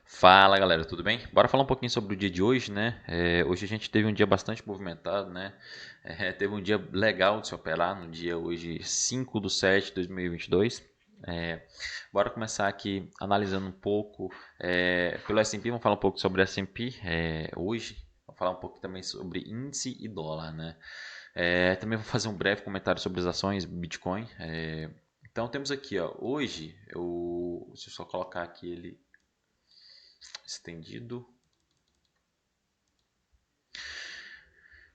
Fala galera, tudo bem? Bora falar um pouquinho sobre o dia de hoje, né? Hoje a gente teve um dia bastante movimentado, né? Teve um dia legal de se operar, no dia hoje 5/7/2022. Bora começar aqui analisando um pouco pelo S&P, vamos falar um pouco sobre o S&P hoje. Vamos falar um pouco também sobre índice e dólar, né? Também vou fazer um breve comentário sobre as ações Bitcoin. Então temos aqui, ó, hoje, deixa eu só colocar aqui ele estendido.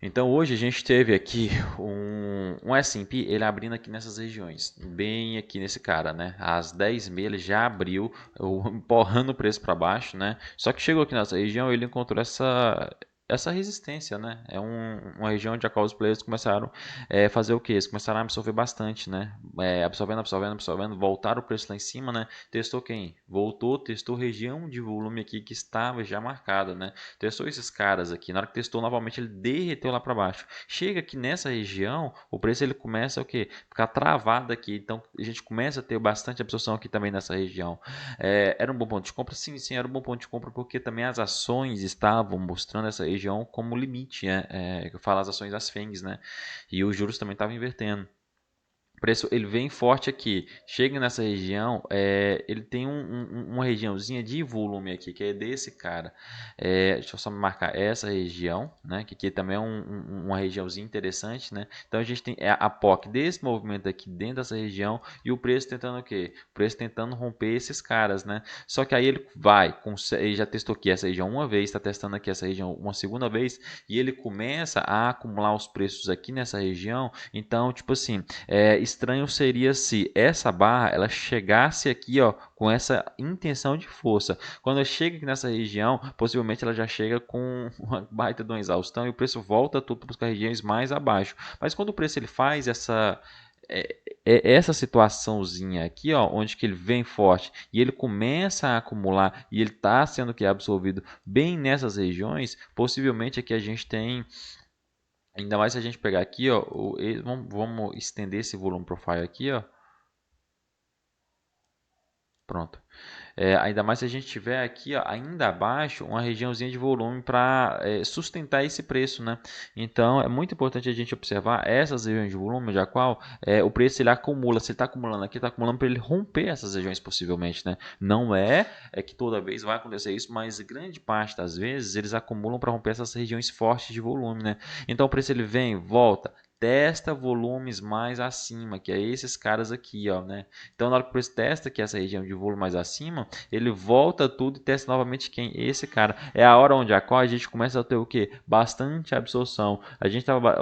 Então hoje a gente teve aqui um S&P ele abrindo aqui nessas regiões, bem aqui nesse cara, né? Às 10h30 ele já abriu, empurrando o preço para baixo, né? Só que chegou aqui nessa região ele encontrou essa resistência, né? Uma região onde a qual os players começaram a fazer o quê? Eles começaram a absorver bastante, né? Absorvendo, voltaram o preço lá em cima, né? Testou quem? Voltou, testou região de volume aqui que estava já marcada, né? Testou esses caras aqui, na hora que testou novamente ele derreteu lá para baixo. Chega aqui nessa região, o preço ele começa o quê? Ficar travado aqui, então a gente começa a ter bastante absorção aqui também nessa região. Era um bom ponto de compra? Sim, era um bom ponto de compra porque também as ações estavam mostrando essa região como limite, né? Eu falo as ações das FENGs, né? E os juros também estavam invertendo. O preço ele vem forte aqui, chega nessa região, ele tem uma regiãozinha de volume aqui, que é desse cara. Deixa eu só marcar essa região, né, que aqui também é uma regiãozinha interessante, né. Então a gente tem a POC desse movimento aqui dentro dessa região e o preço tentando o quê? O preço tentando romper esses caras, né. Só que aí ele ele já testou aqui essa região uma vez, está testando aqui essa região uma segunda vez e ele começa a acumular os preços aqui nessa região. Então, tipo assim, estranho seria se essa barra ela chegasse aqui, ó, com essa intenção de força. Quando chega aqui nessa região, possivelmente ela já chega com uma baita de uma exaustão e o preço volta tudo para as regiões mais abaixo. Mas quando o preço ele faz essa situaçãozinha aqui, ó, onde que ele vem forte e ele começa a acumular e ele está sendo que absorvido bem nessas regiões, possivelmente aqui a gente tem. Ainda mais se a gente pegar aqui, ó, vamos estender esse volume profile aqui, ó. Pronto. Ainda mais se a gente tiver aqui, ó, ainda abaixo, uma regiãozinha de volume para sustentar esse preço, né? Então, é muito importante a gente observar essas regiões de volume, já qual o preço ele acumula. Se ele está acumulando aqui, está acumulando para ele romper essas regiões possivelmente, né? Não é que toda vez vai acontecer isso, mas grande parte das vezes eles acumulam para romper essas regiões fortes de volume, né? Então, o preço ele vem, volta, testa volumes mais acima, que é esses caras aqui, ó, né? Então, na hora que o preço testa aqui essa região de volume mais acima, ele volta tudo e testa novamente quem? Esse cara. É a hora onde a qual a gente começa a ter o quê? Bastante absorção. A gente estava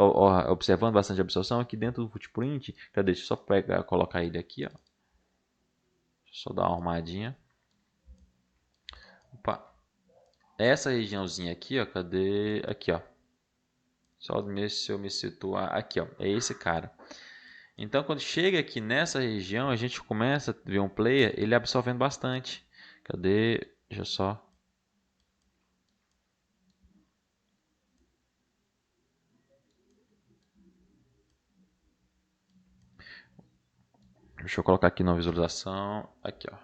observando bastante absorção aqui dentro do footprint. Cadê? Deixa eu só colocar ele aqui, ó. Deixa eu só dar uma arrumadinha. Opa. Essa regiãozinha aqui, ó. Cadê? Aqui, ó. Só se eu me situar aqui, ó. É esse cara. Então, quando chega aqui nessa região, a gente começa a ver um player, ele absorvendo bastante. Cadê? Deixa eu só. Deixa eu colocar aqui na visualização. Aqui, ó.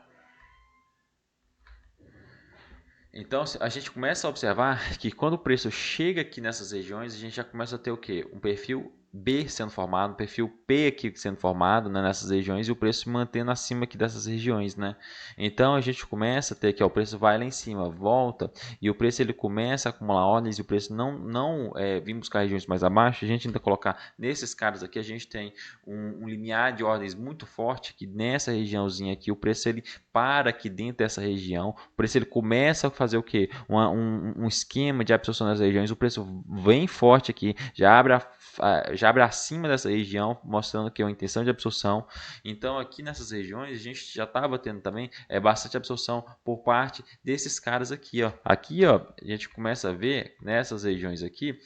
Então, a gente começa a observar que quando o preço chega aqui nessas regiões, a gente já começa a ter o quê? Um perfil B sendo formado, um perfil P aqui sendo formado, né, nessas regiões e o preço se mantendo acima aqui dessas regiões, né? Então a gente começa a ter que o preço vai lá em cima, volta e o preço ele começa a acumular ordens e o preço não vir buscar regiões mais abaixo. A gente ainda colocar nesses caras aqui a gente tem um limiar de ordens muito forte que nessa regiãozinha aqui o preço ele para aqui dentro dessa região, o preço ele começa a fazer o que? Um esquema de absorção das regiões, o preço vem forte aqui, já abre acima dessa região, mostrando que é uma intenção de absorção. Então, aqui nessas regiões, a gente já estava tendo também bastante absorção por parte desses caras aqui. Ó. Aqui, ó, a gente começa a ver nessas regiões aqui,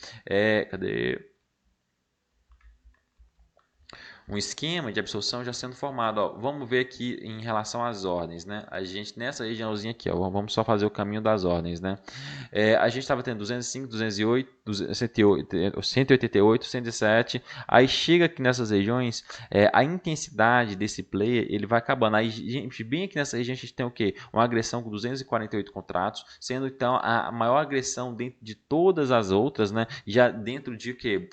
cadê? um esquema de absorção já sendo formado. Ó, vamos ver aqui em relação às ordens, né? A gente nessa regiãozinha aqui, ó, vamos só fazer o caminho das ordens, né? A gente estava tendo 205, 208, 108, 188, 107. Aí chega aqui nessas regiões, a intensidade desse player ele vai acabando. Aí, gente, bem aqui nessa região a gente tem o quê? Uma agressão com 248 contratos, sendo então a maior agressão dentro de todas as outras, né? Já dentro de quê?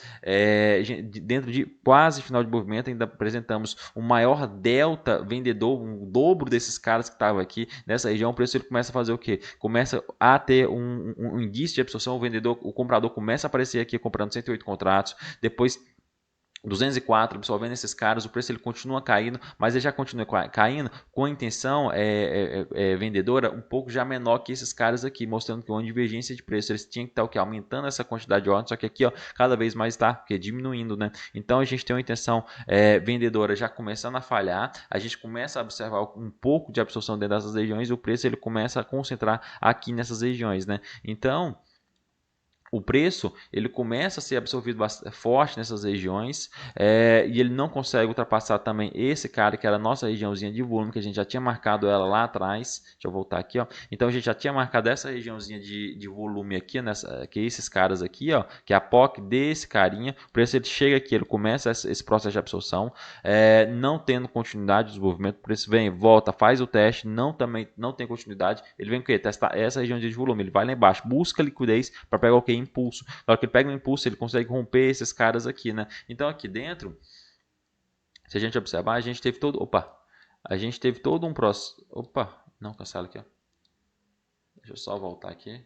Dentro de quase final de movimento, ainda apresentamos o maior delta vendedor, um dobro desses caras que estavam aqui nessa região. O preço ele começa a fazer o quê? Começa a ter um indício de absorção. O comprador começa a aparecer aqui comprando 108 contratos, depois 204, absorvendo esses caras, o preço ele continua caindo, mas ele já continua caindo com a intenção vendedora um pouco já menor que esses caras aqui, mostrando que uma divergência de preço, eles tinham que estar o quê? Aumentando essa quantidade de ordens, só que aqui ó, cada vez mais está diminuindo, né? Então a gente tem uma intenção vendedora já começando a falhar, a gente começa a observar um pouco de absorção dentro dessas regiões, e o preço ele começa a concentrar aqui nessas regiões, né? Então o preço ele começa a ser absorvido forte nessas regiões e ele não consegue ultrapassar também esse cara que era a nossa regiãozinha de volume, que a gente já tinha marcado ela lá atrás. Deixa eu voltar aqui, ó. Então a gente já tinha marcado essa regiãozinha de volume aqui, que é esses caras aqui, ó, que é a POC desse carinha. O preço ele chega aqui, ele começa esse processo de absorção, não tendo continuidade de desenvolvimento. O preço vem, volta, faz o teste, também não tem continuidade. Ele vem o quê? Testar essa região de volume, ele vai lá embaixo, busca liquidez para pegar o quê? Impulso. Na hora que ele pega um impulso, ele consegue romper esses caras aqui, né? Então aqui dentro, se a gente observar, a gente teve todo, a gente teve todo um processo, não, cancela aqui, ó. Deixa eu só voltar aqui.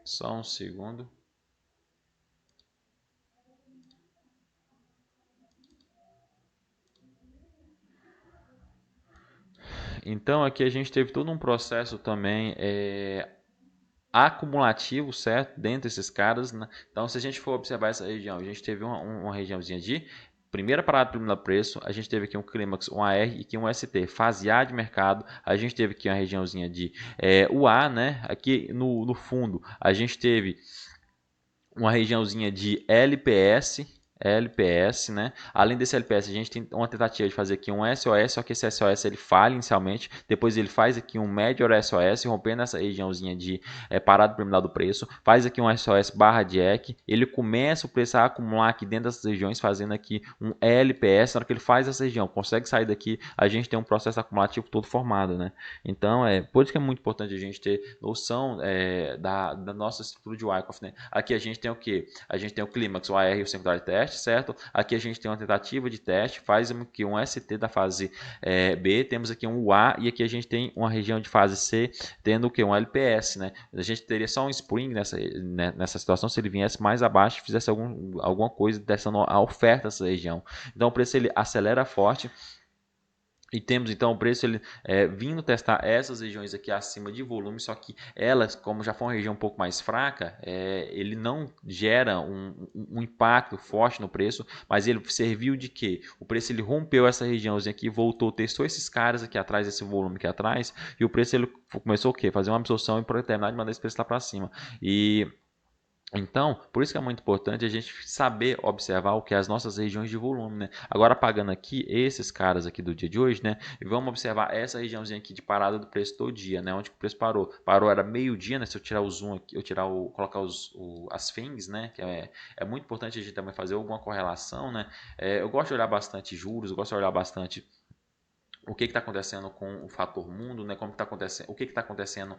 Só um segundo. Então aqui a gente teve todo um processo também acumulativo, certo? Dentro desses caras, né? Então se a gente for observar essa região, a gente teve uma regiãozinha de primeira parada primeiro preço, a gente teve aqui um clímax, um AR e aqui um ST, fase A de mercado, a gente teve aqui uma regiãozinha de UA, né? Aqui no fundo a gente teve uma regiãozinha de LPS, né? Além desse LPS, a gente tem uma tentativa de fazer aqui um SOS, só que esse SOS ele falha inicialmente, depois ele faz aqui um Major SOS, rompendo essa regiãozinha de parada preliminar do preço, faz aqui um SOS barra Jack, ele começa o preço a acumular aqui dentro dessas regiões, fazendo aqui um LPS, na hora que ele faz essa região, consegue sair daqui, a gente tem um processo acumulativo todo formado, né? Então, por isso que é muito importante a gente ter noção da nossa estrutura de Wyckoff, né? Aqui a gente tem o que? A gente tem o clímax, o AR e o secundário teste, certo? Aqui a gente tem uma tentativa de teste, faz aqui um ST da fase B, temos aqui um UA e aqui a gente tem uma região de fase C, tendo o que? Um LPS, né? A gente teria só um spring nessa situação se ele viesse mais abaixo e fizesse alguma coisa dessa a oferta dessa região. Então o preço ele acelera forte. E temos então o preço ele vindo testar essas regiões aqui acima de volume, só que elas, como já foi uma região um pouco mais fraca, ele não gera um impacto forte no preço, mas ele serviu de quê? O preço ele rompeu essa regiãozinha aqui, voltou, testou esses caras aqui atrás, esse volume aqui atrás, e o preço ele começou o quê? Fazer uma absorção e para terminar de mandar esse preço lá para cima. Então, por isso que é muito importante a gente saber observar o que é as nossas regiões de volume, né? Agora apagando aqui esses caras aqui do dia de hoje, né? E vamos observar essa regiãozinha aqui de parada do preço todo dia, né? Onde o preço parou? Parou era meio-dia, né? Se eu tirar o zoom aqui, colocar as FINGs, né? Que é muito importante a gente também fazer alguma correlação, né? Eu gosto de olhar bastante juros, eu gosto de olhar bastante o que está acontecendo com o fator mundo, né? Como está acontecendo, o que está acontecendo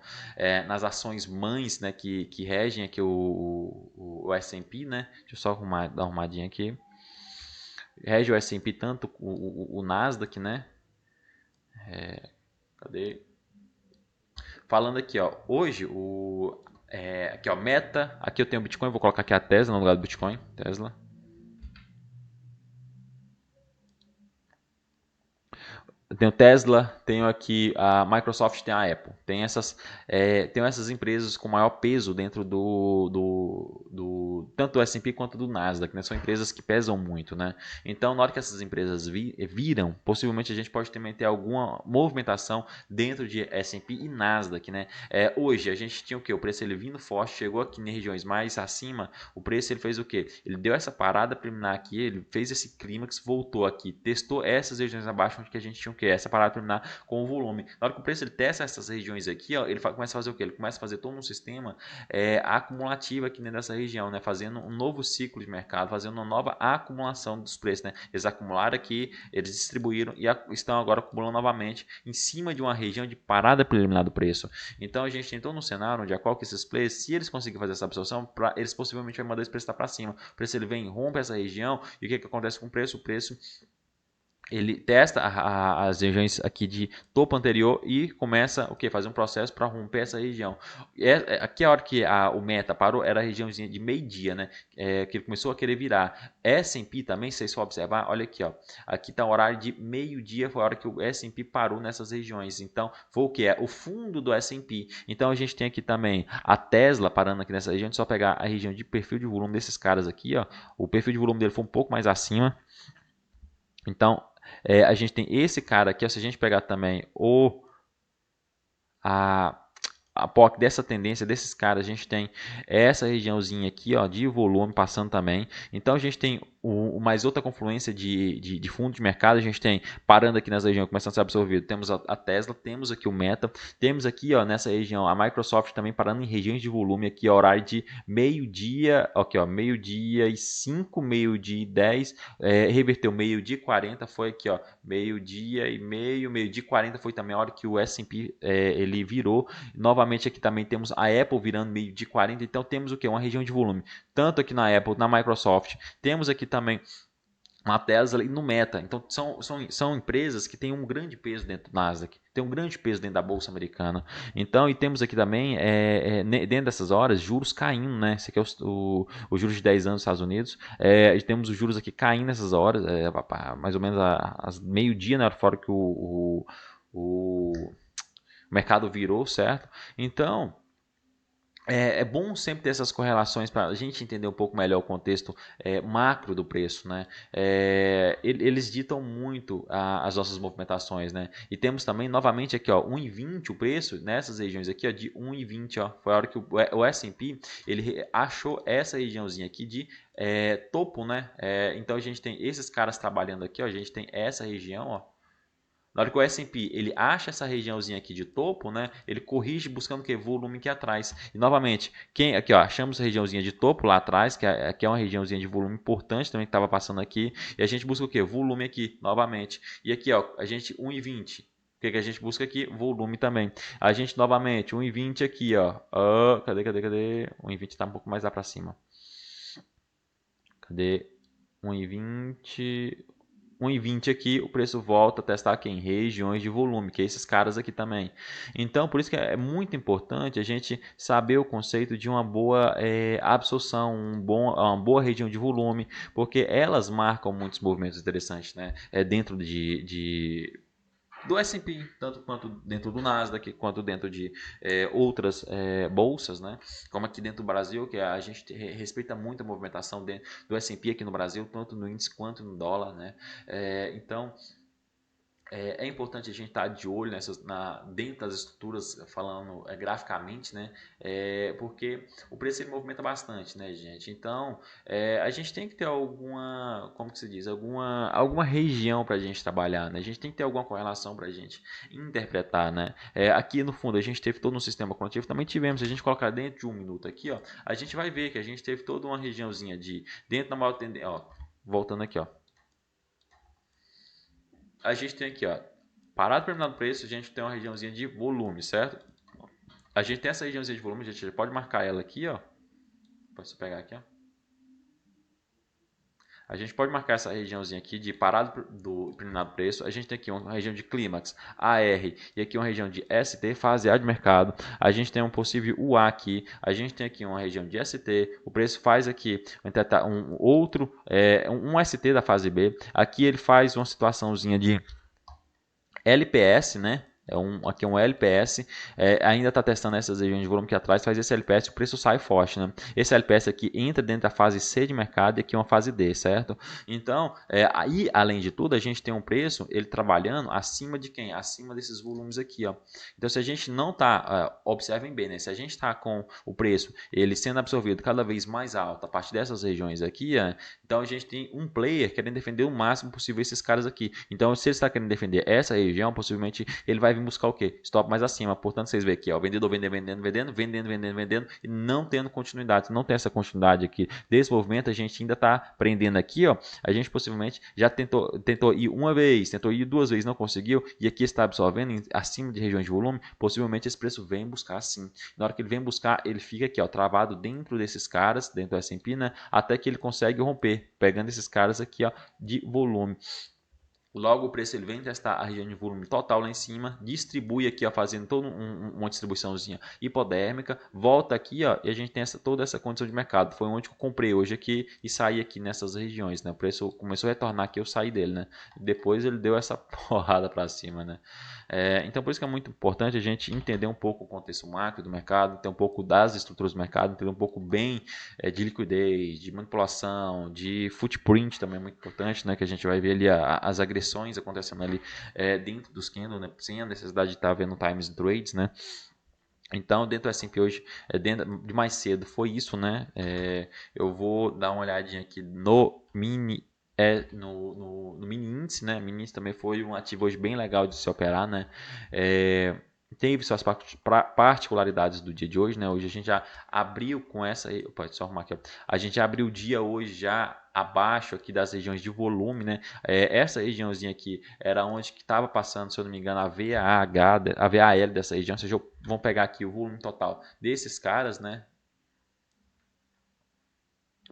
nas ações mães, né? Que regem aqui o S&P, né? Deixa eu só dar uma arrumadinha aqui. Rege o S&P tanto o Nasdaq, né? Cadê? Falando aqui, ó, hoje aqui ó, Meta, aqui eu tenho o Bitcoin, vou colocar aqui a Tesla no lugar do Bitcoin, tenho Tesla, tenho aqui a Microsoft, tem a Apple. Tenho essas empresas com maior peso dentro tanto do S&P quanto do Nasdaq, né? São empresas que pesam muito, né? Então, na hora que essas empresas viram, possivelmente a gente pode também ter alguma movimentação dentro de S&P e Nasdaq, né? Hoje a gente tinha o que? O preço ele vindo forte, chegou aqui em regiões mais acima, o preço ele fez o que? Ele deu essa parada preliminar aqui, ele fez esse clímax, voltou aqui, testou essas regiões abaixo onde que a gente tinha o que? Essa parada preliminar com o volume. Na hora que o preço ele testa essas regiões aqui, ó, ele começa a fazer o que? Ele começa a fazer todo um sistema acumulativo aqui dentro dessa região, né? Fazendo um novo ciclo de mercado, fazendo uma nova acumulação dos preços, né? Eles acumularam aqui, eles distribuíram e estão agora acumulando novamente em cima de uma região de parada preliminar do preço. Então a gente tem todo um cenário onde a qual que esses players, se eles conseguirem fazer essa absorção, eles possivelmente vão mandar esse preço para cima. O preço ele vem, rompe essa região e o que acontece com o preço? O preço ele testa as regiões aqui de topo anterior e começa o que? Fazer um processo para romper essa região. Aqui a hora que o meta parou era a regiãozinha de meio-dia, né? Que ele começou a querer virar. S&P também, se vocês for observar, olha aqui, ó. Aqui está o horário de meio-dia, foi a hora que o S&P parou nessas regiões. Então, foi o que? O fundo do S&P. Então, a gente tem aqui também a Tesla parando aqui nessa região. Só pegar a região de perfil de volume desses caras aqui, ó. O perfil de volume dele foi um pouco mais acima. Então, a gente tem esse cara aqui, ó, se a gente pegar também a POC dessa tendência desses caras, a gente tem essa regiãozinha aqui, ó, de volume passando também. Então a gente tem mais outra confluência de fundo de mercado, a gente tem parando aqui nessa região, começando a ser absorvido. Temos a Tesla, temos aqui o Meta, temos aqui, ó, nessa região a Microsoft também parando em regiões de volume aqui, ó, horário de meio-dia, aqui, ó, meio-dia e 5, meio-dia e 10, reverteu meio-dia e 40, foi aqui, ó, meio-dia e meio-dia e 40 foi também a hora que o S&P ele virou. Novamente aqui também temos a Apple virando meio de 40, então temos o que? Uma região de volume, tanto aqui na Apple, na Microsoft, temos aqui também na Tesla e no Meta. Então são empresas que têm um grande peso dentro do Nasdaq, tem um grande peso dentro da Bolsa Americana. Então, e temos aqui também, dentro dessas horas, juros caindo, né? Esse aqui é o juros de 10 anos dos Estados Unidos. E temos os juros aqui caindo nessas horas, mais ou menos às meio-dia, né? Fora que o mercado virou, certo? Então, é bom sempre ter essas correlações para a gente entender um pouco melhor o contexto macro do preço, né? Eles ditam muito as nossas movimentações, né? E temos também, novamente, aqui, ó, 1,20 o preço nessas regiões aqui, ó, de 1,20, ó. Foi a hora que o S&P ele achou essa regiãozinha aqui de topo, né? Então a gente tem esses caras trabalhando aqui, ó, a gente tem essa região, ó. Na hora que o S&P ele acha essa regiãozinha aqui de topo, né? Ele corrige buscando o que? Volume aqui atrás. E novamente, aqui, ó, achamos a regiãozinha de topo lá atrás, que é uma regiãozinha de volume importante também que estava passando aqui. E a gente busca o que? Volume aqui, novamente. E aqui, ó, a gente 1,20. O que a gente busca aqui? Volume também. A gente novamente 1,20 aqui, ó. Cadê? 1,20 está um pouco mais lá para cima. Cadê? 1,20. 1,20 aqui, o preço volta a testar aqui em regiões de volume, que é esses caras aqui também. Então, por isso que é muito importante a gente saber o conceito de uma boa absorção, uma boa região de volume, porque elas marcam muitos movimentos interessantes, né? Dentro do S&P, tanto quanto dentro do Nasdaq, quanto dentro de outras bolsas, né? Como aqui dentro do Brasil, que a gente respeita muito a movimentação do S&P aqui no Brasil, tanto no índice quanto no dólar, né? Então, é importante a gente estar de olho dentro das estruturas, falando graficamente, né? Porque o preço ele movimenta bastante, né, gente? Então, a gente tem que ter como que se diz, alguma região para a gente trabalhar, né? A gente tem que ter alguma correlação para a gente interpretar, né? Aqui no fundo a gente teve todo um sistema quantitativo, também tivemos, se a gente colocar dentro de um minuto aqui, ó, a gente vai ver que a gente teve toda uma regiãozinha dentro da maior tendência, ó, voltando aqui, ó. A gente tem aqui, ó, parado terminado preço, a gente tem uma regiãozinha de volume, certo? A gente tem essa regiãozinha de volume, a gente pode marcar ela aqui, ó. Posso pegar aqui, ó. A gente pode marcar essa regiãozinha aqui de parado do determinado preço. A gente tem aqui uma região de clímax, AR, e aqui uma região de ST, fase A de mercado. A gente tem um possível UA aqui. A gente tem aqui uma região de ST. O preço faz aqui um ST da fase B. Aqui ele faz uma situaçãozinha de LPS, né? Aqui é um LPS, ainda está testando essas regiões de volume aqui atrás, faz esse LPS, o preço sai forte, né? Esse LPS aqui entra dentro da fase C de mercado e aqui uma fase D, certo? Então, aí, além de tudo, a gente tem um preço, ele trabalhando acima de quem? Acima desses volumes aqui, ó. Então, se a gente não está, observem bem, né? Se a gente está com o preço, ele sendo absorvido cada vez mais alto a partir dessas regiões aqui, então a gente tem um player querendo defender o máximo possível esses caras aqui. Então, se ele está querendo defender essa região, possivelmente ele vai vir buscar o quê? Stop mais acima. Portanto, vocês veem aqui, ó, o vendedor vendendo e não tendo continuidade. Se não tem essa continuidade aqui desse movimento, a gente ainda está prendendo aqui, ó. A gente possivelmente já tentou ir uma vez, tentou ir duas vezes, não conseguiu, e aqui está absorvendo acima de regiões de volume, possivelmente esse preço vem buscar sim. Na hora que ele vem buscar, ele fica aqui, ó, travado dentro desses caras, dentro do S&P, né? Até que ele consegue romper, pegando esses caras aqui, ó, de volume. Logo o preço ele vem testar a região de volume total lá em cima, distribui aqui, ó, fazendo toda uma distribuiçãozinha hipodérmica, volta aqui, ó, e a gente tem toda essa condição de mercado. Foi onde eu comprei hoje aqui e saí aqui nessas regiões, né? O preço começou a retornar aqui, eu saí dele, né? Depois ele deu essa porrada para cima, né? Então por isso que é muito importante a gente entender um pouco o contexto macro do mercado, entender um pouco das estruturas do mercado, entender um pouco bem de liquidez, de manipulação, de footprint também é muito importante, né? Que a gente vai ver ali as agressões acontecendo ali dentro dos candles, né? Sem a necessidade de estar vendo times trades, né? Então, dentro do S&P hoje, dentro de mais cedo, foi isso, né? Eu vou dar uma olhadinha aqui no mini no mini índice, né? Mini índice também foi um ativo hoje bem legal de se operar, né? Teve suas particularidades do dia de hoje, né? Hoje a gente já abriu com essa, pode só arrumar aqui, ó. A gente abriu o dia hoje já abaixo aqui das regiões de volume, né? Essa regiãozinha aqui era onde que estava passando, se eu não me engano, a VAL dessa região, ou seja, vamos pegar aqui o volume total desses caras, né?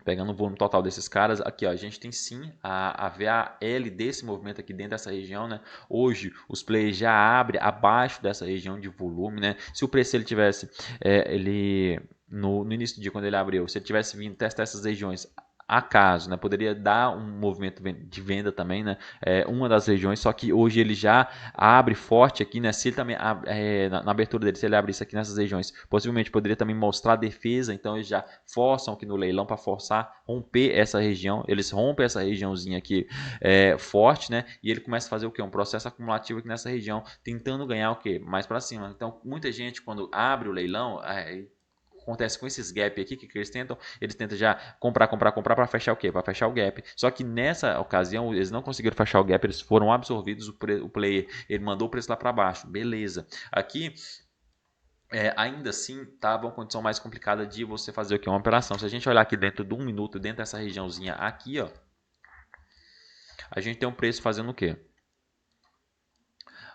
Pegando o volume total desses caras, aqui ó, a gente tem sim a VAL desse movimento aqui dentro dessa região, né? Hoje os players já abrem abaixo dessa região de volume, né? Se o preço ele tivesse, no início do dia quando ele abriu, se ele tivesse vindo testar essas regiões acaso, né? Poderia dar um movimento de venda também, né? Uma das regiões, só que hoje ele já abre forte aqui, né? Se ele também na abertura dele, se ele abrir isso aqui nessas regiões, possivelmente poderia também mostrar defesa, então eles já forçam aqui no leilão para forçar romper essa região, eles rompem essa regiãozinha aqui forte, né? E ele começa a fazer o que? Um processo acumulativo aqui nessa região, tentando ganhar o que? Mais para cima. Então, muita gente quando abre o leilão, acontece com esses gap aqui que eles tentam já comprar para fechar o quê? Para fechar o gap. Só que nessa ocasião eles não conseguiram fechar o gap, eles foram absorvidos, o player ele mandou o preço lá para baixo, beleza. Aqui ainda assim estava uma condição mais complicada de você fazer o que? Uma operação. Se a gente olhar aqui dentro de um minuto, dentro dessa regiãozinha aqui, ó, a gente tem um preço fazendo o quê?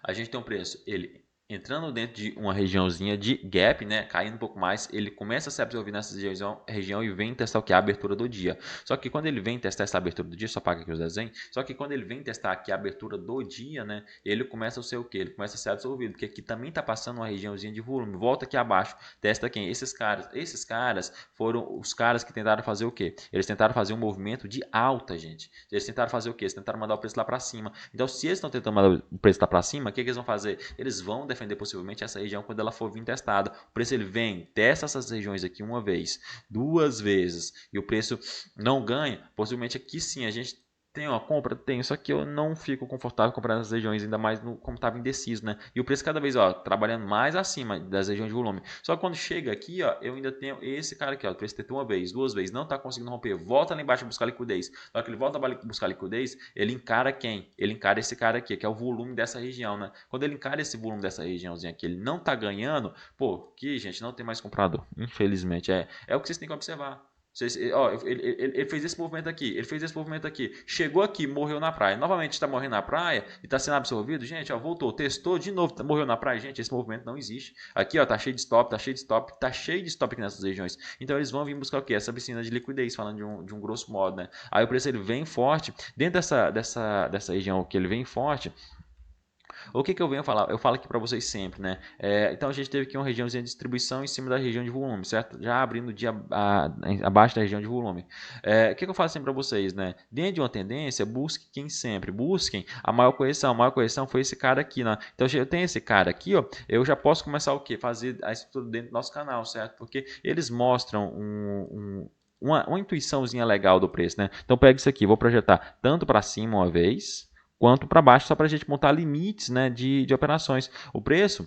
A gente tem um preço, ele entrando dentro de uma regiãozinha de gap, né, caindo um pouco mais, ele começa a se absorver nessa região e vem testar o que? A abertura do dia. Só que quando ele vem testar essa abertura do dia, só apaga aqui os desenhos, só que quando ele vem testar aqui a abertura do dia, né, ele começa a ser o que? Ele começa a ser absorvido, porque aqui também está passando uma regiãozinha de volume, volta aqui abaixo, testa quem? Esses caras foram os caras que tentaram fazer o que? Eles tentaram fazer um movimento de alta, gente. Eles tentaram fazer o que? Eles tentaram mandar o preço lá para cima. Então, se eles estão tentando mandar o preço lá para cima, o que eles vão fazer? Eles vão defender possivelmente essa região quando ela for vir testada. O preço ele vem, testa essas regiões aqui uma vez, duas vezes, e o preço não ganha, possivelmente aqui sim a gente tem uma compra? Tenho, só que eu não fico confortável comprando as regiões, ainda mais como estava indeciso, né? E o preço cada vez, ó, trabalhando mais acima das regiões de volume. Só que quando chega aqui, ó, eu ainda tenho esse cara aqui, ó, o preço tentou uma vez, duas vezes, não está conseguindo romper, volta lá embaixo buscar liquidez. Na hora que ele volta a buscar liquidez, ele encara quem? Ele encara esse cara aqui, que é o volume dessa região, né? Quando ele encara esse volume dessa regiãozinha aqui, ele não está ganhando, pô, aqui, gente, não tem mais comprador, infelizmente. É o que vocês têm que observar. Ele fez esse movimento aqui, ele fez esse movimento aqui, chegou aqui, morreu na praia, novamente está morrendo na praia e está sendo absorvido, gente, ó, voltou, testou de novo, morreu na praia, gente, esse movimento não existe. Aqui, ó, tá cheio de stop, tá cheio de stop, tá cheio de stop aqui nessas regiões. Então eles vão vir buscar o quê? Essa piscina de liquidez, falando de um grosso modo, né? Aí o preço ele vem forte, dentro dessa região que ele vem forte, O que eu venho falar? Eu falo aqui para vocês sempre, né? Então a gente teve aqui uma regiãozinha de distribuição em cima da região de volume, certo? Já abrindo o dia abaixo da região de volume. O que eu falo sempre para vocês, né? Dentro de uma tendência, busquem sempre, busquem a maior correção. A maior correção foi esse cara aqui, né? Então eu tenho esse cara aqui, ó, eu já posso começar o quê? Fazer a estrutura dentro do nosso canal, certo? Porque eles mostram uma intuiçãozinha legal do preço, né? Então pega isso aqui, vou projetar tanto para cima uma vez, quanto para baixo, só para a gente montar limites, né, de operações. O preço,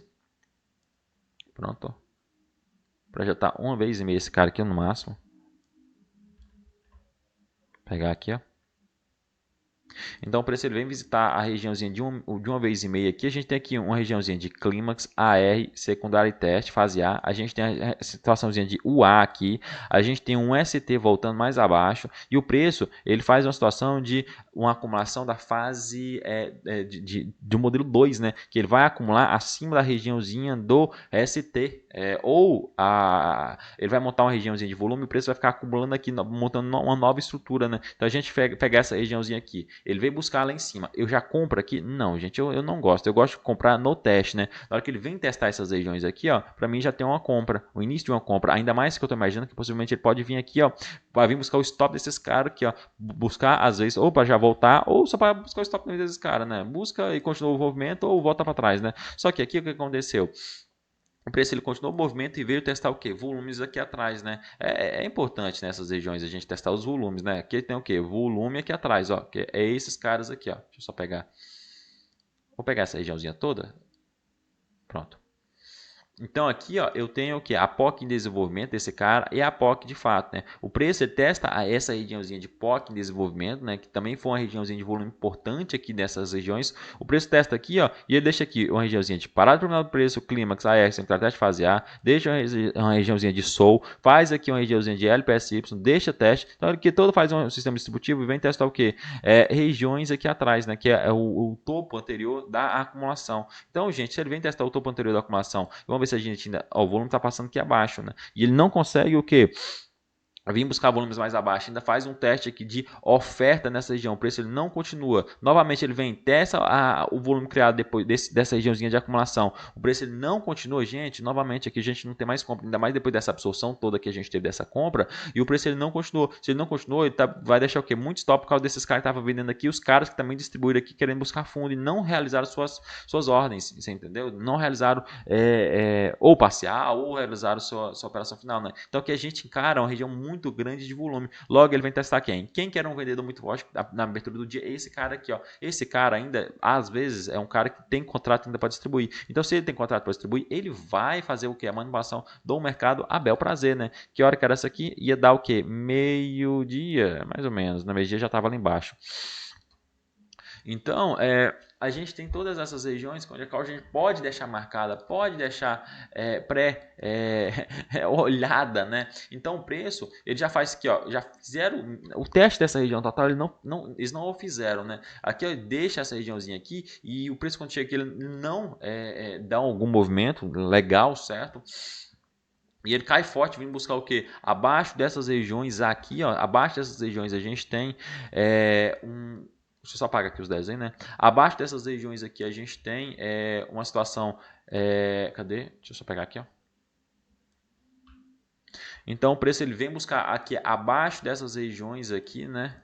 pronto, ó. Projetar uma vez e meia esse cara aqui no máximo. Pegar aqui, ó. Então, o preço ele vem visitar a regiãozinha de uma vez e meia aqui. A gente tem aqui uma regiãozinha de clímax, AR, secundário e teste, fase A. A gente tem a situaçãozinha de UA aqui. A gente tem um ST voltando mais abaixo. E o preço ele faz uma situação de uma acumulação da fase do modelo 2, né? Que ele vai acumular acima da regiãozinha do ST. Ele vai montar uma regiãozinha de volume e o preço vai ficar acumulando aqui, montando uma nova estrutura, né? Então a gente pega essa regiãozinha aqui. Ele veio buscar lá em cima. Eu já compro aqui? Não, gente, eu não gosto. Eu gosto de comprar no teste, né? Na hora que ele vem testar essas regiões aqui, ó, para mim já tem uma compra, o início de uma compra. Ainda mais que eu tô imaginando que possivelmente ele pode vir aqui, ó, vai vir buscar o stop desses caras aqui, ó. Buscar às vezes ou para já voltar ou só para buscar o stop desses caras, né? Busca e continua o movimento ou volta para trás, né? Só que aqui o que aconteceu? O preço ele continuou o movimento e veio testar o que? Volumes aqui atrás, né? É importante nessas regiões a gente testar os volumes, né? Aqui tem o que? Volume aqui atrás, ó. Que é esses caras aqui, ó. Deixa eu só pegar. Vou pegar essa regiãozinha toda. Pronto. Então aqui ó, eu tenho o que? A POC em desenvolvimento desse cara e a POC de fato, né? O preço ele testa essa regiãozinha de POC em desenvolvimento, né? Que também foi uma regiãozinha de volume importante aqui dessas regiões. O preço testa aqui, ó, e ele deixa aqui uma regiãozinha de parada terminal do preço, clímax, AR, teste fase A, deixa uma regiãozinha de SOL, faz aqui uma regiãozinha de LPSY, deixa teste. Então aqui todo faz um sistema distributivo e vem testar o que? Regiões aqui atrás, né? Que é o topo anterior da acumulação. Então, gente, se ele vem testar o topo anterior da acumulação, vamos ver se a gente ainda. Ó, o volume está passando aqui abaixo, né? E ele não consegue o quê? Vim buscar volumes mais abaixo, ainda faz um teste aqui de oferta nessa região, o preço ele não continua. Novamente ele vem, testa o volume criado depois dessa regiãozinha de acumulação. O preço ele não continua, gente. Novamente aqui a gente não tem mais compra, ainda mais depois dessa absorção toda que a gente teve dessa compra. E o preço ele não continuou. Se ele não continuou, ele vai deixar o quê? Muito stop por causa desses caras que estavam vendendo aqui, os caras que também distribuíram aqui querendo buscar fundo e não realizaram suas ordens, você entendeu? Não realizaram ou parcial ou realizaram sua operação final, né? Então aqui a gente encara uma região muito grande de volume. Logo ele vem testar quem? Quem quer um vendedor muito forte na abertura do dia? Esse cara aqui, ó. Esse cara ainda, às vezes, é um cara que tem contrato ainda para distribuir. Então, se ele tem contrato para distribuir, ele vai fazer o que? A manipulação do mercado a bel prazer, né? Que hora que era essa aqui? Ia dar o quê? Meio-dia, mais ou menos. Na meio-dia já estava lá embaixo. Então, a gente tem todas essas regiões onde a gente pode deixar marcada, pode deixar olhada, né? Então o preço, ele já faz aqui, ó, já fizeram o teste dessa região total, eles não o fizeram, né? Aqui ó, deixa essa regiãozinha aqui e o preço quando chega aqui, ele não dá algum movimento legal, certo? E ele cai forte, vindo buscar o que? Abaixo dessas regiões aqui, ó, abaixo dessas regiões a gente tem Deixa eu só apagar aqui os desenhos, né? Abaixo dessas regiões aqui a gente tem uma situação. Cadê? Deixa eu só pegar aqui, ó. Então o preço ele vem buscar aqui abaixo dessas regiões aqui, né?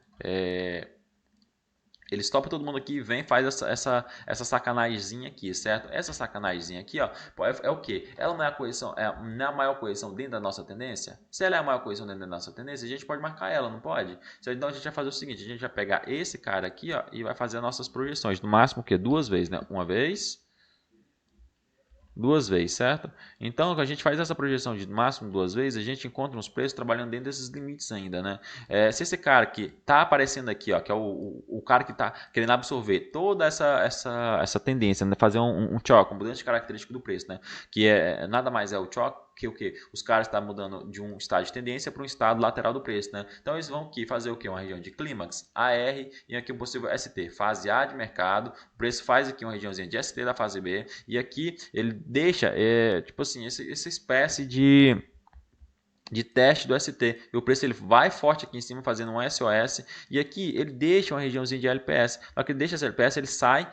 Ele estopa todo mundo aqui e vem faz essa sacanagemzinha aqui, certo? Essa sacanagemzinha aqui, ó, é o que? Ela não é a correção, não é a maior correção dentro da nossa tendência? Se ela é a maior correção dentro da nossa tendência, a gente pode marcar ela, não pode? Então a gente vai fazer o seguinte, a gente vai pegar esse cara aqui, ó, e vai fazer as nossas projeções. No máximo o quê? Duas vezes, né? Uma vez, duas vezes, certo? Então, quando a gente faz essa projeção de máximo duas vezes, a gente encontra uns preços trabalhando dentro desses limites ainda, né? Se esse cara que está aparecendo aqui, ó, que é o cara que está querendo absorver toda essa tendência, né? Fazer um choque, um mudança de característica do preço, né? Que nada mais é o choque que o que? Os caras estão mudando de um estado de tendência para um estado lateral do preço, né? Então eles vão aqui fazer o que? Uma região de clímax, AR e aqui um possível ST, fase A de mercado, o preço faz aqui uma regiãozinha de ST da fase B e aqui ele deixa, tipo assim, essa espécie de de teste do ST, e o preço ele vai forte aqui em cima fazendo um SOS, e aqui ele deixa uma regiãozinha de LPS, só que ele deixa essa LPS, ele sai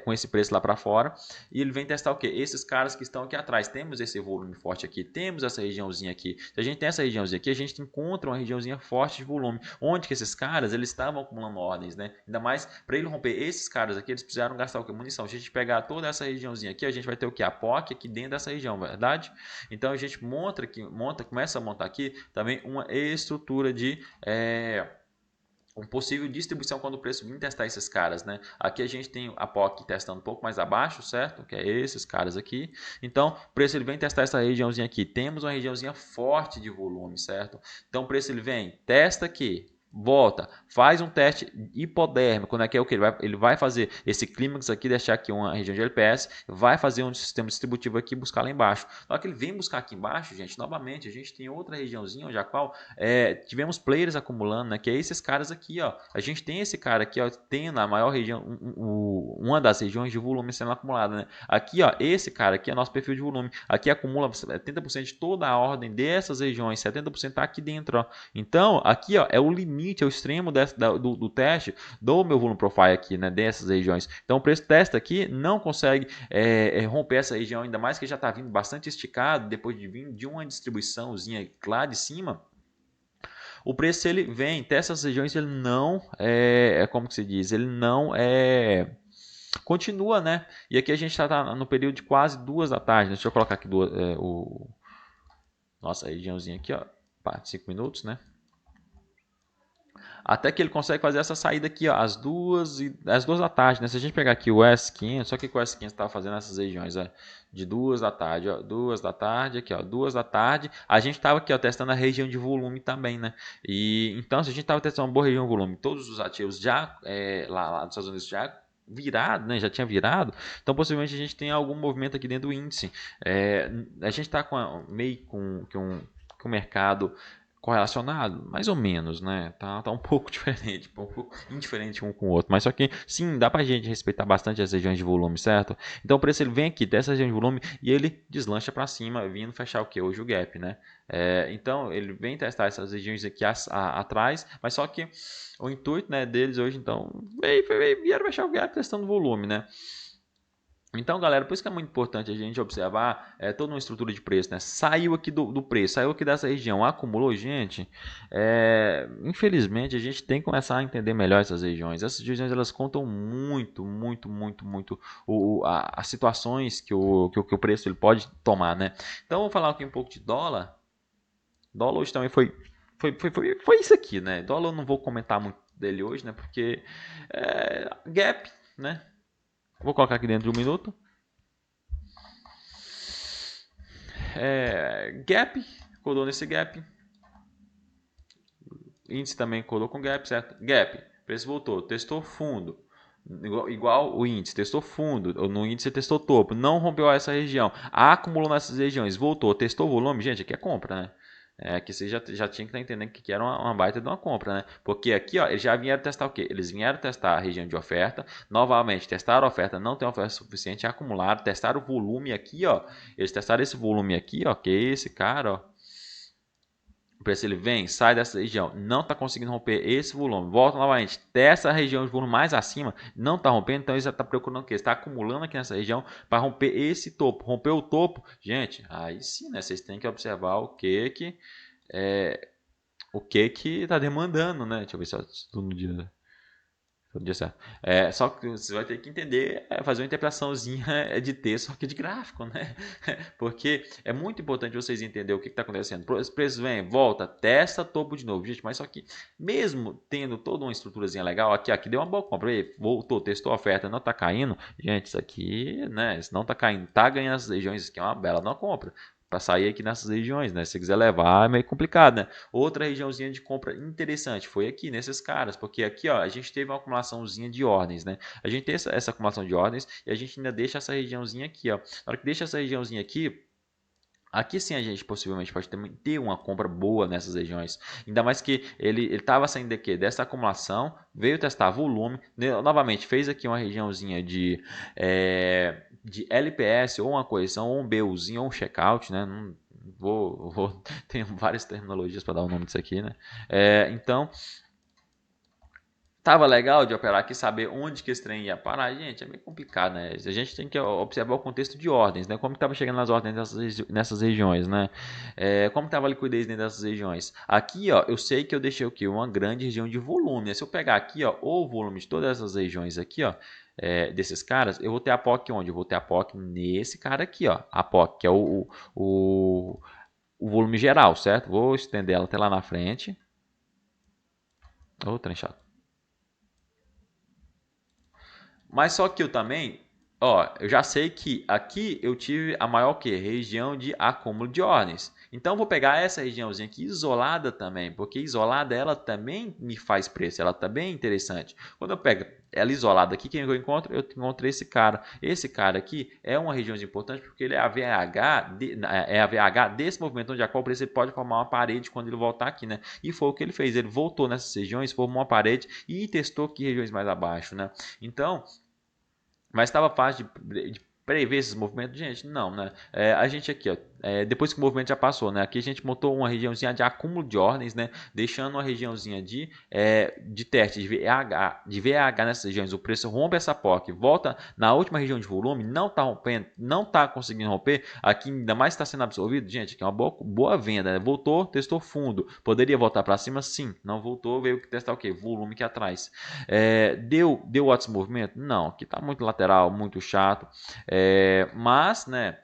com esse preço lá para fora, e ele vem testar o que? Esses caras que estão aqui atrás, temos esse volume forte aqui, temos essa regiãozinha aqui, se a gente tem essa regiãozinha aqui, a gente encontra uma regiãozinha forte de volume, onde que esses caras, eles estavam acumulando ordens, né? Ainda mais, para ele romper esses caras aqui, eles precisaram gastar o que? Munição. Se a gente pegar toda essa regiãozinha aqui, a gente vai ter o que? A POC aqui dentro dessa região, verdade? Então a gente começa a montar aqui também uma estrutura de um possível distribuição quando o preço vir testar esses caras, né? Aqui a gente tem a POC testando um pouco mais abaixo, certo? Que é esses caras aqui. Então, o preço ele vem testar essa regiãozinha aqui. Temos uma regiãozinha forte de volume, certo? Então, o preço ele vem, testa aqui, volta, faz um teste hipodérmico, né, que é o que ele vai fazer esse clímax aqui, deixar aqui uma região de LPS, vai fazer um sistema distributivo aqui, buscar lá embaixo. Na hora que ele vem buscar aqui embaixo, gente, novamente a gente tem outra regiãozinha onde a qual tivemos players acumulando, né, que é esses caras aqui, ó. A gente tem esse cara aqui, ó, tem na maior região, uma das regiões de volume sendo acumulada, né. Aqui, ó, esse cara aqui é nosso perfil de volume. Aqui acumula 70% de toda a ordem dessas regiões, 70% está aqui dentro, ó. Então, aqui, ó, é o limite, é o extremo do teste do meu volume profile aqui, né, dessas regiões. Então o preço testa aqui não consegue romper essa região, ainda mais que já está vindo bastante esticado, depois de vir de uma distribuiçãozinha lá de cima. O preço ele vem, testa essas regiões, ele não como que se diz, ele não continua, né? E aqui a gente está no período de quase 2 da tarde, né? Deixa eu colocar aqui nossa regiãozinha aqui, ó, 5 minutos, né? Até que ele consegue fazer essa saída aqui, ó, às 2 da tarde, né? Se a gente pegar aqui o S500, só que o S500 estava fazendo nessas regiões, ó, de 2 da tarde, ó, 2 da tarde, aqui, ó, 2 da tarde, a gente estava aqui, ó, testando a região de volume também, né? E então, se a gente estava testando uma boa região de volume, todos os ativos já lá nos Estados Unidos já virado, né? Já tinha virado, então possivelmente a gente tem algum movimento aqui dentro do índice. A gente está meio com o mercado correlacionado, mais ou menos, né? Tá um pouco diferente, um pouco indiferente um com o outro, mas só que sim, dá pra gente respeitar bastante as regiões de volume, certo? Então o preço ele vem aqui dessa região de volume e ele deslancha para cima, vindo fechar o que? Hoje o gap, né? Então ele vem testar essas regiões aqui atrás, mas só que o intuito, né, deles hoje, então, vieram fechar o gap testando volume, né? Então, galera, por isso que é muito importante a gente observar toda uma estrutura de preço, né? Saiu aqui do preço, saiu aqui dessa região, acumulou, gente. Infelizmente, a gente tem que começar a entender melhor essas regiões. Essas regiões, elas contam muito, muito, muito, muito as situações que o preço ele pode tomar, né? Então, vou falar aqui um pouco de dólar. Dólar hoje também foi isso aqui, né? Dólar eu não vou comentar muito dele hoje, né? Porque gap, né? Vou colocar aqui dentro de um minuto. Gap, colou nesse gap. Índice também colou com gap, certo? Gap, preço voltou, testou fundo. Igual o índice, testou fundo. No índice testou topo, não rompeu essa região. Acumulou nessas regiões, voltou, testou volume. Gente, aqui é compra, né? Que você já tinha que estar entendendo que era uma baita de uma compra, né? Porque aqui, ó, eles já vieram testar o quê? Eles vieram testar a região de oferta, novamente, testaram a oferta, não tem oferta suficiente, acumularam, testaram o volume aqui, ó. Eles testaram esse volume aqui, ó, que é esse cara, ó. O preço ele vem, sai dessa região, não está conseguindo romper esse volume, volta novamente, testa a região de volume mais acima, não está rompendo, então ele já está procurando o quê? Está acumulando aqui nessa região para romper esse topo. Rompeu o topo, gente, aí sim, né? Vocês têm que observar o que está demandando, né? Deixa eu ver se estou no dia. Certo. Só que você vai ter que entender, fazer uma interpretaçãozinha de texto, só que de gráfico, né? Porque é muito importante vocês entenderem o que está acontecendo. Os preços vêm, volta, testa topo de novo, gente. Mas só que, mesmo tendo toda uma estruturazinha legal, aqui deu uma boa compra, voltou, testou a oferta, não está caindo. Gente, isso aqui, né? Se não está caindo, está ganhando as regiões, isso aqui é uma bela não compra. Para sair aqui nessas regiões, né? Se você quiser levar, é meio complicado, né? Outra regiãozinha de compra interessante foi aqui, nesses caras, porque aqui, ó, a gente teve uma acumulaçãozinha de ordens, né? A gente tem essa acumulação de ordens e a gente ainda deixa essa regiãozinha aqui, ó. Na hora que deixa essa regiãozinha aqui sim a gente possivelmente pode ter uma compra boa nessas regiões. Ainda mais que ele estava saindo daqui, dessa acumulação, veio testar volume, novamente fez aqui uma regiãozinha de LPS, ou uma correção, ou um BUzinho, ou um checkout, né? tenho várias terminologias para dar o nome disso aqui, né? Então, tava legal de operar aqui, saber onde que esse trem ia parar. Gente, é meio complicado, né? A gente tem que observar o contexto de ordens, né? Como estava chegando nas ordens nessas regiões, né? Como estava a liquidez dentro dessas regiões. Aqui, ó, eu sei que eu deixei o quê? Uma grande região de volume. Se eu pegar aqui, ó, o volume de todas essas regiões aqui, ó, desses caras, eu vou ter a POC onde? Eu vou ter a POC nesse cara aqui, ó. A POC, que é o volume geral, certo? Vou estender ela até lá na frente. Ô, trem chato. Mas só que eu também, ó, eu já sei que aqui eu tive a maior que região de acúmulo de ordens. Então eu vou pegar essa regiãozinha aqui isolada também, porque isolada ela também me faz preço, ela também é interessante. Quando eu pego ela isolada aqui, quem eu encontro? Eu encontro esse cara. Esse cara aqui é uma região importante porque ele é a VH desse movimento onde a qual o preço ele pode formar uma parede quando ele voltar aqui, né? E foi o que ele fez, ele voltou nessas regiões, formou uma parede e testou aqui regiões mais abaixo, né? Então, mas estava fácil de prever esses movimentos? Gente, não, né? A gente aqui, ó, depois que o movimento já passou, né? Aqui a gente montou uma regiãozinha de acúmulo de ordens, né? Deixando uma regiãozinha de teste de VH nessas regiões. O preço rompe essa POC, volta na última região de volume, não está rompendo, não está conseguindo romper. Aqui ainda mais está sendo absorvido. Gente, aqui é uma boa venda, né? Voltou, testou fundo. Poderia voltar para cima? Sim. Não voltou, veio testar o quê? Volume que atrás. Deu ótimo movimento? Não, aqui está muito lateral, muito chato. Mas, né?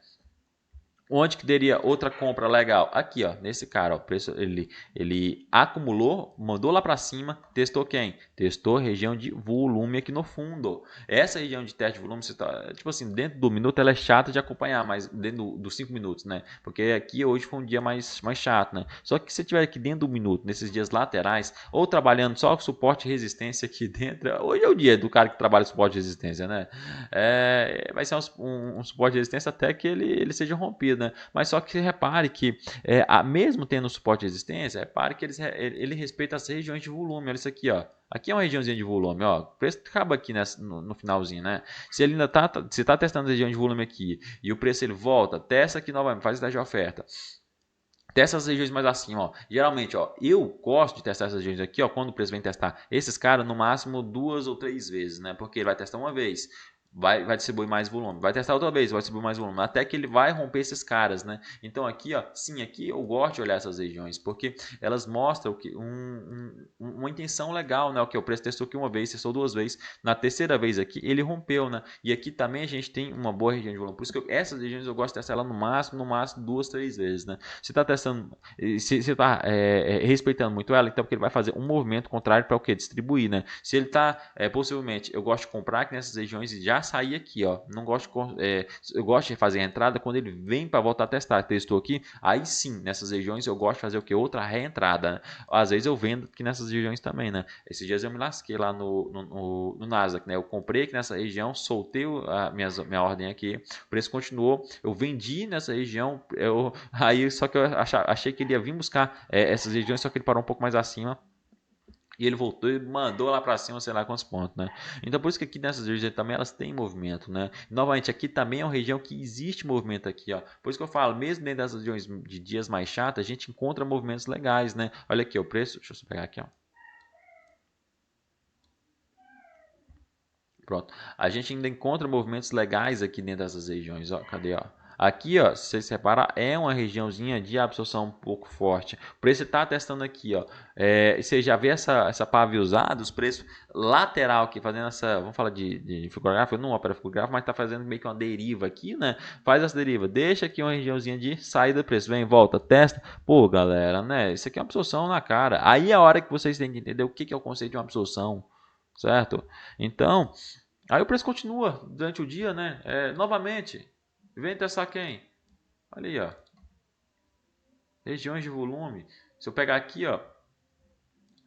Onde que teria outra compra legal? Aqui, ó, nesse cara, ó, o preço ele acumulou, mandou lá para cima, testou quem? Testou região de volume aqui no fundo. Essa região de teste de volume, você tá, tipo assim, dentro do minuto ela é chata de acompanhar, mas dentro dos 5 minutos, né? Porque aqui hoje foi um dia mais chato, né? Só que se você tiver aqui dentro do minuto, nesses dias laterais, ou trabalhando só com suporte e resistência aqui dentro, hoje é o dia do cara que trabalha suporte e resistência, né? Vai ser um suporte de resistência até que ele seja rompido, né? Mas só que repare que, mesmo tendo suporte de resistência, repare que ele respeita as regiões de volume. Olha isso aqui, ó. Aqui é uma regiãozinha de volume, ó. O preço acaba aqui no finalzinho, né? Se ele ainda tá testando a região de volume aqui e o preço ele volta, testa aqui novamente, faz teste de oferta. Testa as regiões mais acima, ó. Geralmente, ó, eu gosto de testar essas regiões aqui, ó, quando o preço vem testar esses caras no máximo 2 ou 3 vezes, né? Porque ele vai testar uma vez, vai distribuir mais volume, vai testar outra vez, vai distribuir mais volume, até que ele vai romper esses caras, né? Então aqui, ó, sim, aqui eu gosto de olhar essas regiões, porque elas mostram que uma intenção legal, né? O que o preço testou aqui uma vez, testou duas vezes, na terceira vez aqui ele rompeu, né? E aqui também a gente tem uma boa região de volume, por isso que essas regiões eu gosto de testar ela no máximo 2, 3 vezes, né? Se está testando, se está respeitando muito ela, então porque ele vai fazer um movimento contrário para o que? Distribuir, né? Se ele está, possivelmente, eu gosto de comprar aqui nessas regiões e já sair aqui, ó. Não gosto eu gosto de fazer a entrada quando ele vem para voltar a testar. Testou aqui, aí sim, nessas regiões eu gosto de fazer o que? Outra reentrada, né? Às vezes eu vendo aqui nessas regiões também, né? Esses dias eu me lasquei lá no Nasdaq, né? Eu comprei aqui nessa região, soltei minha ordem aqui, o preço continuou, eu vendi nessa região, aí só que eu achei que ele ia vir buscar essas regiões, só que ele parou um pouco mais acima. E ele voltou e mandou lá para cima, sei lá quantos pontos, né? Então por isso que aqui nessas regiões também elas têm movimento, né? Novamente, aqui também é uma região que existe movimento aqui, ó. Por isso que eu falo, mesmo dentro das regiões de dias mais chatas, a gente encontra movimentos legais, né? Olha aqui, o preço, deixa eu só pegar aqui, ó. Pronto. A gente ainda encontra movimentos legais aqui dentro dessas regiões, ó. Cadê, ó? Aqui, ó, se vocês reparar, é uma regiãozinha de absorção um pouco forte. O preço está testando aqui, ó. Você já vê essa pave usada, os preços lateral aqui, fazendo essa, vamos falar de figura gráfica, não opera figura gráfica, mas está fazendo meio que uma deriva aqui, né? Faz essa deriva, deixa aqui uma regiãozinha de saída do preço, vem, volta, testa. Pô, galera, né? Isso aqui é uma absorção na cara. Aí é a hora que vocês têm que entender o que é o conceito de uma absorção, certo? Então, aí o preço continua durante o dia, né? Novamente, vem testar quem? Olha aí, ó. Regiões de volume. Se eu pegar aqui, ó.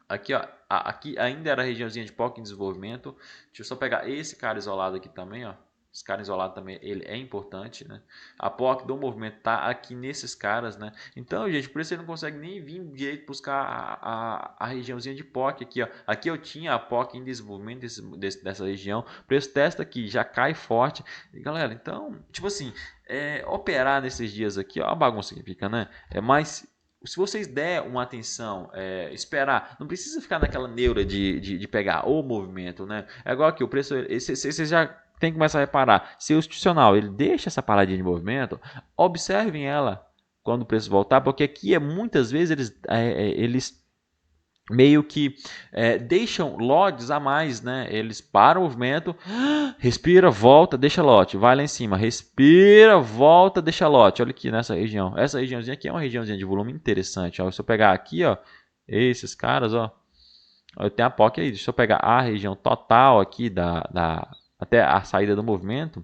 Aqui, ó. Aqui ainda era a regiãozinha de POC em desenvolvimento. Deixa eu só pegar esse cara isolado aqui também, ó. esse cara isolado também ele é importante, né? A POC do movimento tá aqui nesses caras, né? Então, gente, por isso ele não consegue nem vir direito buscar a regiãozinha de POC aqui, ó. Aqui eu tinha a POC em desenvolvimento dessa região. Preço testa aqui, já cai forte. E, galera, então, tipo assim, operar nesses dias aqui, ó, a bagunça que fica, né? Mas se vocês der uma atenção, esperar, não precisa ficar naquela neura de pegar o movimento, né? É igual aqui, o preço, você já tem que começar a reparar. Se o institucional ele deixa essa paradinha de movimento, observem ela quando o preço voltar, porque aqui muitas vezes eles meio que deixam lotes a mais, né? Eles param o movimento, respira, volta, deixa lote, vai lá em cima, respira, volta, deixa lote. Olha aqui nessa região. Essa regiãozinha aqui é uma regiãozinha de volume interessante. Ó. Se eu pegar aqui, ó, esses caras, ó, eu tenho a POC aí. Se eu pegar a região total aqui até a saída do movimento,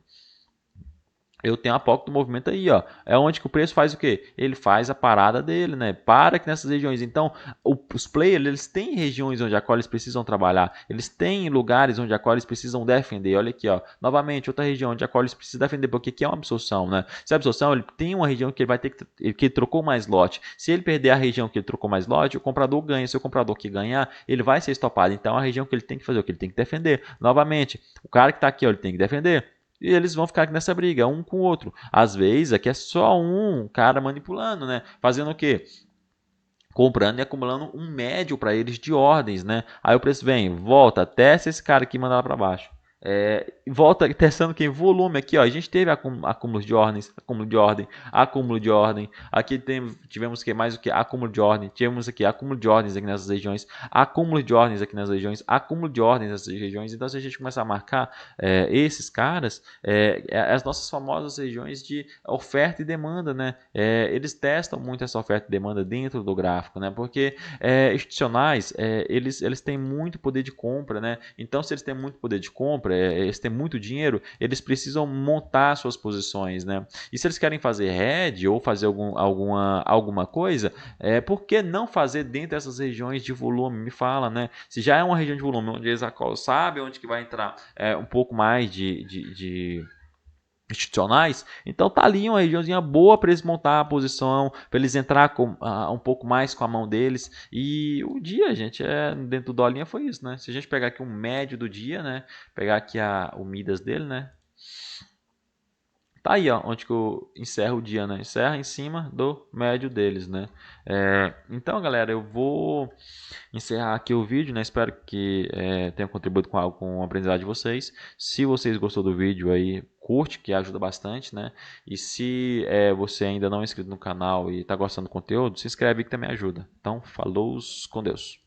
eu tenho a POC do movimento aí, ó. É onde que o preço faz o quê? Ele faz a parada dele, né? Para aqui nessas regiões. Então, os players, eles têm regiões onde a qual eles precisam trabalhar. Eles têm lugares onde a qual eles precisam defender. Olha aqui, ó. Novamente, outra região onde a qual eles precisam defender, porque aqui é uma absorção, né? Se a absorção, ele tem uma região que ele vai ter que ele trocou mais lote. Se ele perder a região que ele trocou mais lote, o comprador ganha. Se o comprador que ganhar, ele vai ser estopado. Então, a região que ele tem que fazer o que ele tem que defender. Novamente, o cara que está aqui, ó, ele tem que defender. E eles vão ficar nessa briga, um com o outro. Às vezes, aqui é só um cara manipulando, né? Fazendo o quê? Comprando e acumulando um médio para eles de ordens, né? Aí o preço vem, volta, testa esse cara aqui e manda lá para baixo. Volta testando que volume aqui, ó. A gente teve acúmulos de ordens, acúmulo de ordem, acúmulo de ordem. Aqui tivemos que mais o que acúmulo de ordem. Tivemos aqui acúmulo de ordens aqui nessas regiões, acúmulo de ordens aqui nas regiões, acúmulo de ordens nessas regiões. Então, se a gente começar a marcar esses caras, as nossas famosas regiões de oferta e demanda, né? Eles testam muito essa oferta e demanda dentro do gráfico, né? Porque institucionais, eles têm muito poder de compra, né? Então, se eles têm muito poder de compra, eles têm muito dinheiro, eles precisam montar suas posições, né? E se eles querem fazer hedge ou fazer alguma coisa, por que não fazer dentro dessas regiões de volume? Me fala, né? Se já é uma região de volume onde eles sabem onde que vai entrar um pouco mais de institucionais, então tá ali uma regiãozinha boa para eles montar a posição, para eles entrar um pouco mais com a mão deles. E o dia, gente, dentro do Dolinha foi isso, né? Se a gente pegar aqui um médio do dia, né? Pegar aqui o Midas dele, né? Tá aí, ó, onde que eu encerro o dia, né? Encerra em cima do médio deles, né? Então, galera, eu vou encerrar aqui o vídeo, né? Espero que tenha contribuído com algo com o aprendizado de vocês. Se vocês gostou do vídeo aí, curte, que ajuda bastante, né? E se você ainda não é inscrito no canal e está gostando do conteúdo, se inscreve que também ajuda. Então, falou com Deus.